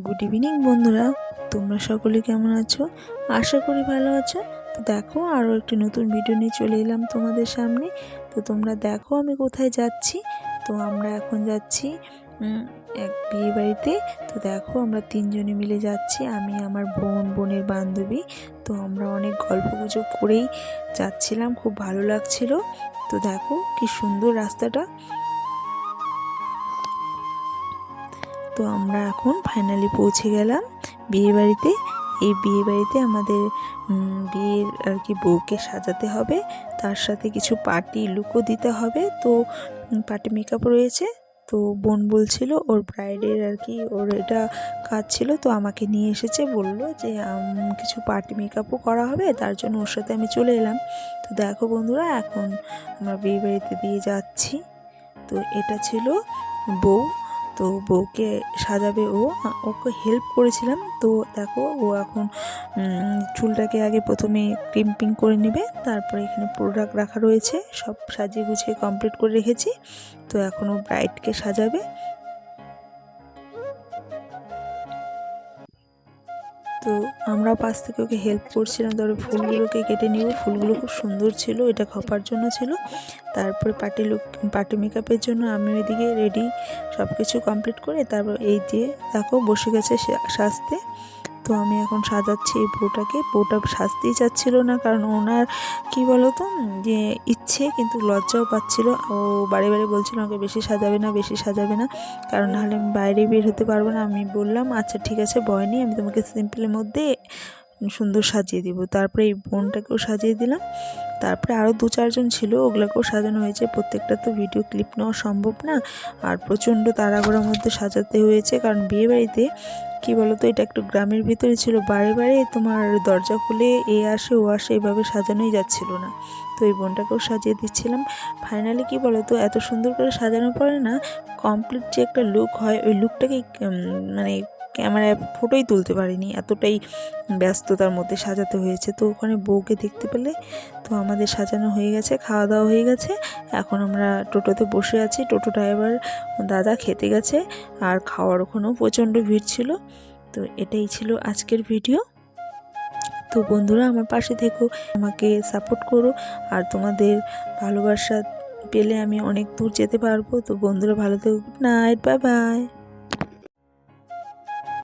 Good evening বন্ধুরা, তোমরা সকলে কেমন আছো? আশা করি ভালো আছো। তো দেখো, আরও একটি নতুন ভিডিও নিয়ে চলে এলাম তোমাদের সামনে। তো তোমরা দেখো আমি কোথায় যাচ্ছি। তো আমরা এখন যাচ্ছি এক বিয়ে বাড়িতে। তো দেখো আমরা তিনজনে মিলে যাচ্ছি, আমি, আমার বোন, বোনের বান্ধবী। তো আমরা অনেক গল্প গুজব করেই যাচ্ছিলাম, খুব ভালো লাগছিল। তো দেখো কি সুন্দর রাস্তাটা। তো আমরা এখন ফাইনালি পৌঁছে গেলাম বিয়েবাড়িতে। এই বিয়েবাড়িতে আমাদের বিয়ের আর কি বউকে সাজাতে হবে, তার সাথে কিছু পার্টি লুকও দিতে হবে। তো পার্টি মেকআপ রয়েছে। তো বোন বলছিল ওর ব্রাইডের আর কি ওর এটা কাজ ছিল, তো আমাকে নিয়ে এসেছে, বলল যে কিছু পার্টি মেকআপও করা হবে, তার জন্য ওর সাথে আমি চলে এলাম। তো দেখো বন্ধুরা, এখন আমরা বিয়েবাড়িতে দিয়ে যাচ্ছি। তো এটা ছিল বউ। তো বউকে সাজাবে ওকে হেল্প করেছিলাম। তো দেখো ও এখন চুলটাকে আগে প্রথমে ক্রিম্পিং করে নেবে, তারপরে এখানে প্রোডাক্ট রাখা রয়েছে, সব সাজিয়ে গুছিয়ে কমপ্লিট করে রেখেছি। তো এখন ও ব্রাইডকে সাজাবে। তো আমরা পাশ থেকে ওকে হেল্প করছিলাম। তারপরে ফুলগুলোকে কেটে নিব, ফুলগুলো খুব সুন্দর ছিল, এটা খপার জন্য ছিল। তারপরে পার্টি মেকআপের জন্য আমি ওইদিকে রেডি সব কিছু কমপ্লিট করে তারপর এই যে দেখো বসে গেছে সাজতে। তো আমি এখন সাজাচ্ছি এই বউটা সাজতেই চাচ্ছিল না, কারণ ওনার কি বলতো যে ইচ্ছে, কিন্তু লজ্জাও পাচ্ছিল। ও বারে বারে বলছিল আমাকে বেশি সাজাবে না, বেশি সাজাবে না, কারণ নাহলে আমি বাইরে বের হতে পারবো না। আমি বললাম আচ্ছা ঠিক আছে, ভয় নেই, আমি তোমাকে সিম্পলের মধ্যে সুন্দর সাজিয়ে দিব। তারপরে এই বোনটাকেও সাজিয়ে দিলাম। তারপরে আরও 2-4 জন ছিল, ওগুলোকেও সাজানো হয়েছে। প্রত্যেকটা তো ভিডিও ক্লিপ নেওয়া সম্ভব না, আর প্রচণ্ড তাড়াহুড়োর মধ্যে সাজাতে হয়েছে, কারণ বিয়েবাড়িতে কি বলতো এটা একটু গ্রামের ভিতরে ছিল, বারে বারে তোমার দরজা খুলে এ আসে ও আসে, এভাবে সাজানোই যাচ্ছিল না। তো এই বোনটাকেও সাজিয়ে দিচ্ছিলাম। ফাইনালি কি বলতো, এত সুন্দর করে সাজানোর পরে না, কমপ্লিট যে একটা লুক হয়, ওই লুকটাকে মানে ক্যামেরায় ফটোই তুলতে পারিনি, এতটাই ব্যস্ততার মধ্যে সাজাতে হয়েছে। তো ওখানে বউকে দেখতে পেলে। তো আমাদের সাজানো হয়ে গেছে, খাওয়া দাওয়া হয়ে গেছে। এখন আমরা টোটোতে বসে আছি, টোটো ড্রাইভার দাদা খেতে গেছে, আর খাওয়ার ওখানেও প্রচণ্ড ভিড় ছিল। তো এটাই ছিল আজকের ভিডিও। তো বন্ধুরা আমার পাশে থেকো, আমাকে সাপোর্ট করো, আর তোমাদের ভালোবাসা পেলে আমি অনেক দূর যেতে পারবো। তো বন্ধুরা ভালো থেকো, গুড নাইট, বাই বাই।